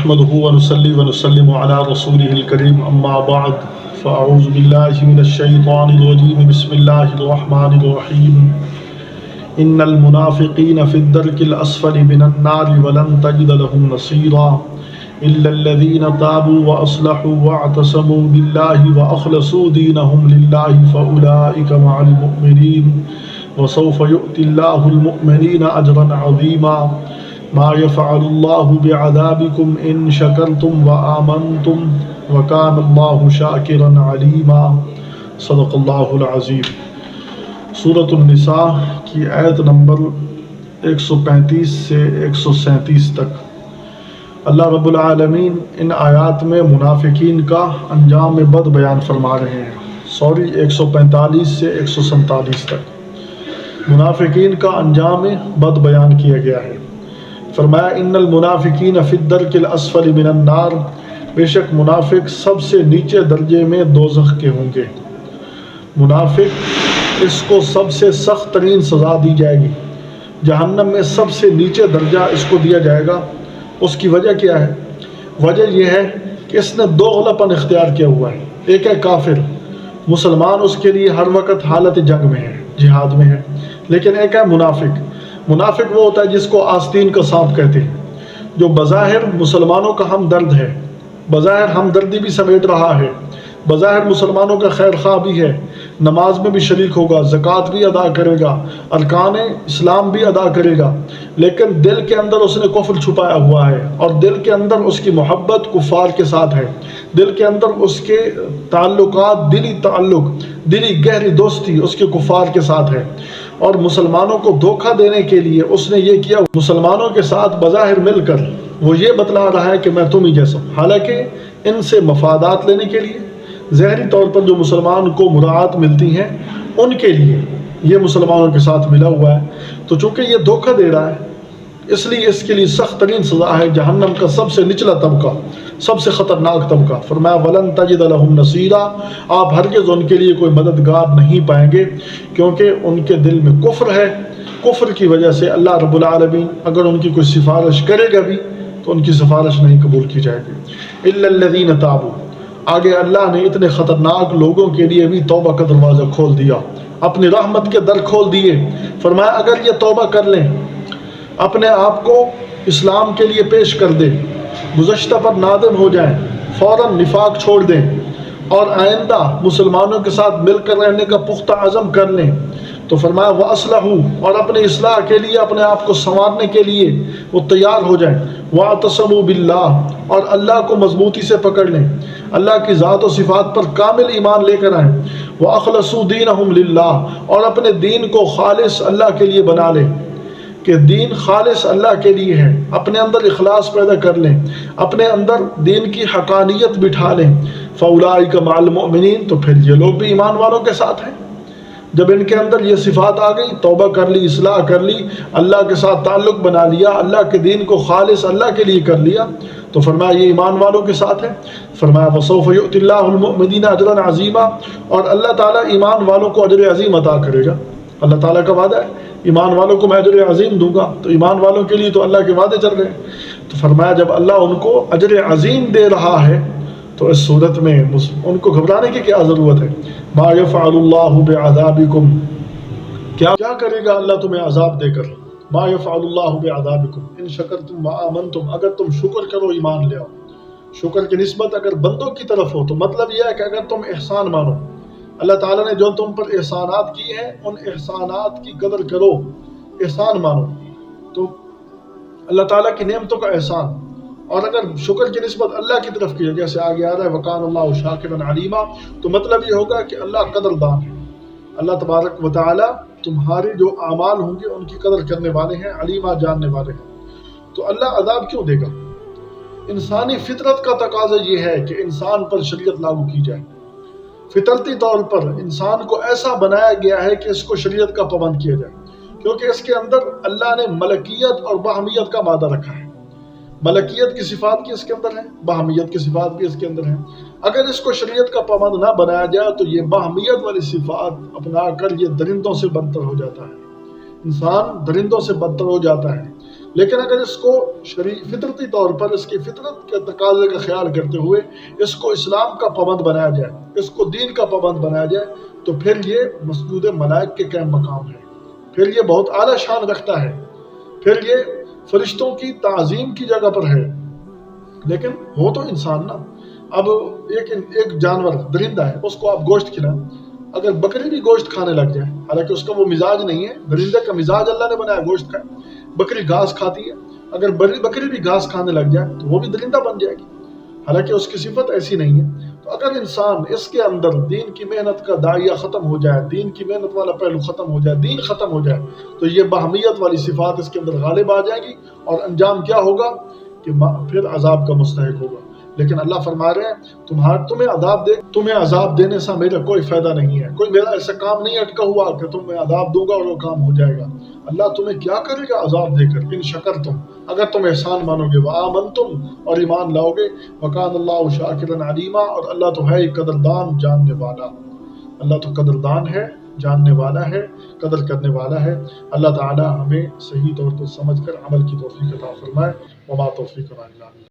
نحمده ونصلي ونسلم على رسوله الكريم أما بعد فأعوذ بالله من الشيطان الرجيم بسم الله الرحمن الرحيم إن المنافقين في الدرك الأسفل من النار ولن تجد لهم نصيرا إلا الذين تابوا وأصلحوا واعتصموا بالله وأخلصوا دينهم لله فأولئك مع المؤمنين وسوف يؤتي الله المؤمنين أجرا عظيما ما يفعل الله بعذابكم إن شكرتم وآمنتم وكان الله شاكرا عليما صدق اللہ العظیم۔ سورۃ النساء کی آیت نمبر 135 سے 137 تک اللہ رب العالمین ان آیات میں منافقین کا انجام بد بیان فرما رہے ہیں۔ 145 سے 147 تک منافقین کا انجام بد بیان کیا گیا ہے۔ فرمایا ان المنافقین فی الدرک الاسفل من النار، بے شک منافق سب سے نیچے درجے میں دوزخ کے ہوں گے۔ منافق اس کو سب سے سخت ترین سزا دی جائے گی، جہنم میں سب سے نیچے درجہ اس کو دیا جائے گا۔ اس کی وجہ کیا ہے؟ وجہ یہ ہے کہ اس نے دو غلطن اختیار کیا ہوا ہے۔ ایک ہے کافر، مسلمان اس کے لیے ہر وقت حالت جنگ میں ہے، جہاد میں ہے، لیکن ایک ہے منافق۔ منافق وہ ہوتا ہے جس کو آستین کا سانپ کہتے ہیں، جو بظاہر مسلمانوں کا ہمدرد ہے، بظاہر ہمدردی بھی سمیٹ رہا ہے، بظاہر مسلمانوں کا خیر خواہ بھی ہے، نماز میں بھی شریک ہوگا، زکوٰۃ بھی ادا کرے گا، ارکان اسلام بھی ادا کرے گا، لیکن دل کے اندر اس نے کفر چھپایا ہوا ہے، اور دل کے اندر اس کی محبت کفار کے ساتھ ہے، دل کے اندر اس کے تعلقات، دلی گہری دوستی اس کے کفار کے ساتھ ہے، اور مسلمانوں کو دھوکہ دینے کے لیے اس نے یہ کیا، مسلمانوں کے ساتھ بظاہر مل کر وہ یہ بتلا رہا ہے کہ میں تم ہی جیسا ہوں، حالانکہ ان سے مفادات لینے کے لیے ظاہری طور پر جو مسلمان کو مراعات ملتی ہیں ان کے لیے یہ مسلمانوں کے ساتھ ملا ہوا ہے۔ تو چونکہ یہ دھوکہ دے رہا ہے اس لیے اس کے لیے سخت ترین سزا ہے، جہنم کا سب سے نچلا طبقہ، سب سے خطرناک طبقہ۔ فرمایا وَلَن تَجِدَ لَهُمْ نَصِيرًا، آپ ہرگز ان کے لیے کوئی مددگار نہیں پائیں گے، کیونکہ ان کے دل میں کفر ہے۔ کفر کی وجہ سے اللہ رب العالمین اگر ان کی کوئی سفارش کرے گا بھی تو ان کی سفارش نہیں قبول کی جائے گی۔ إِلَّا الَّذِينَ تَابُوا، آگے اللہ نے اتنے خطرناک لوگوں کے لیے بھی توبہ کا دروازہ کھول دیا، اپنی رحمت کے در کھول دیے۔ فرمایا اگر یہ توبہ کر لیں، اپنے آپ کو اسلام کے لیے پیش کر دیں، گزشتہ پر نادم ہو جائیں، فوراً نفاق چھوڑ دیں، اور آئندہ مسلمانوں کے ساتھ مل کر رہنے کا پختہ عزم کر لیں، تو فرمایا وَأَصْلَحُوا، اور اپنے اصلاح کے لیے، اپنے آپ کو سنوارنے کے لیے وہ تیار ہو جائیں، وَاعْتَصَمُوا بِاللَّهِ، اور اللہ کو مضبوطی سے پکڑ لیں، اللہ کی ذات و صفات پر کامل ایمان لے کر آئیں، وَأَخْلَصُوا دِينَهُمْ لِلَّهِ، اور اپنے دین کو خالص اللہ کے لیے بنا لیں، کہ دین خالص اللہ کے لیے ہے، اپنے اندر اخلاص پیدا کر لیں، اپنے اندر دین کی حقانیت بٹھا لیں، فَأُولَٰئِكَ مَعَ الْمُؤْمِنِينَ، تو پھر یہ لوگ بھی ایمان والوں کے ساتھ ہیں۔ جب ان کے اندر یہ صفات آ گئی، توبہ کر لی، اصلاح کر لی، اللہ کے ساتھ تعلق بنا لیا، اللہ کے دین کو خالص اللہ کے لیے کر لیا، تو فرمایا یہ ایمان والوں کے ساتھ ہے۔ فرمایا وَسَوْفَ يُؤْتِ اللَّهُ الْمُؤْمِنِينَ أَجْرًا عَظِيمًا، اور اللہ تعالیٰ ایمان والوں کو اجر عظیم عطا کرے گا۔ اللہ تعالیٰ کا وعدہ ہے ایمان والوں کو میں اجر عظیم دوں گا، تو ایمان والوں کے لیے تو اللہ کے وعدے چل رہے ہیں۔ تو فرمایا جب اللہ ان کو اجر عظیم دے رہا ہے تو اس صورت میں ان کو گھبرانے کی کیا ضرورت ہے؟ ما يفعل اللہ بعذابکم، کیا کرے گا اللہ تمہیں عذاب دے کر؟ ما يفعل اللہ بعذابکم ان شکرتم وآمنتم، اگر تم شکر کرو، ایمان لے آؤ۔ شکر کی نسبت اگر بندوں کی طرف ہو تو مطلب یہ ہے کہ اگر تم احسان مانو، اللہ تعالیٰ نے جو تم پر احسانات کیے ہیں ان احسانات کی قدر کرو، احسان مانو، تو اللہ تعالیٰ کی نعمتوں کا احسان، اور اگر شکر کی نسبت اللہ کی طرف کی جیسے آگے آ رہا ہے وَكَانَ اللَّهُ شَاكِرًا عَلِيمًا، تو مطلب یہ ہوگا کہ اللہ قدردان ہے، اللہ تبارک و تعالیٰ تمہارے جو اعمال ہوں گے ان کی قدر کرنے والے ہیں، علیمہ جاننے والے ہیں۔ تو اللہ عذاب کیوں دے گا؟ انسانی فطرت کا تقاضا یہ ہے کہ انسان پر شریعت لاگو کی جائے، فطرتی طور پر انسان کو ایسا بنایا گیا ہے کہ اس کو شریعت کا پابند کیا جائے، کیونکہ اس کے اندر اللہ نے ملکیت اور باہمیت کا مادہ رکھا ہے۔ ملکیت کی صفات بھی اس کے اندر ہیں، باہمیت کی صفات بھی اس کے اندر ہیں۔ اگر اس کو شریعت کا پابند نہ بنایا جائے تو یہ باہمیت والی صفات اپنا کر یہ درندوں سے بدتر ہو جاتا ہے، انسان درندوں سے بدتر ہو جاتا ہے۔ لیکن اگر اس کو فطرتی طور پر اس کی فطرت کے تقاضے کا خیال کرتے ہوئے اس کو اسلام کا پابند بنایا جائے، اس کو دین کا پابند بنایا جائے، تو پھر یہ مسجود ملائک کے قائم مقام ہے، پھر یہ بہت اعلیٰ شان رکھتا ہے، پھر یہ فرشتوں کی تعظیم کی جگہ پر ہے۔ لیکن ہو تو انسان نا، اب ایک جانور درندہ ہے، اس کو آپ گوشت کھلائیں، اگر بکری بھی گوشت کھانے لگ جائے، حالانکہ اس کا وہ مزاج نہیں ہے، درندے کا مزاج اللہ نے بنایا گوشت کھائے، بکری گھاس کھاتی ہے، اگر بکری بھی گھاس کھانے لگ جائے تو وہ بھی درندہ بن جائے گی، حالانکہ اس کی صفت ایسی نہیں ہے۔ تو اگر انسان اس کے اندر دین کی محنت کا داعیہ ختم ہو جائے، دین کی محنت والا پہلو ختم ہو جائے، دین ختم ہو جائے، تو یہ باہمیت والی صفات اس کے اندر غالب آ جائیں گی، اور انجام کیا ہوگا کہ پھر عذاب کا مستحق ہوگا۔ لیکن اللہ فرما رہے ہیں تمہیں عذاب دینے سے میرا کوئی فائدہ نہیں ہے، کوئی میرا ایسا کام نہیں اٹکا ہوا کہ تمہیں عذاب دوں گا اور وہ کام ہو جائے گا۔ اللہ تمہیں کیا کرے گا عذاب دے کر، ان شکر تم، اگر تم احسان مانو گے، وآمنتم، اور ایمان لاؤ گے، وکان اللہ شاکرا علیما، اور اللہ تو ہے قدردان جاننے والا، اللہ تو قدردان ہے، جاننے والا ہے، قدر کرنے والا ہے۔ اللہ تعالی ہمیں صحیح طور پر سمجھ کر عمل کی توفیق عطا فرمائے۔ وما توفیقنا الا باللہ۔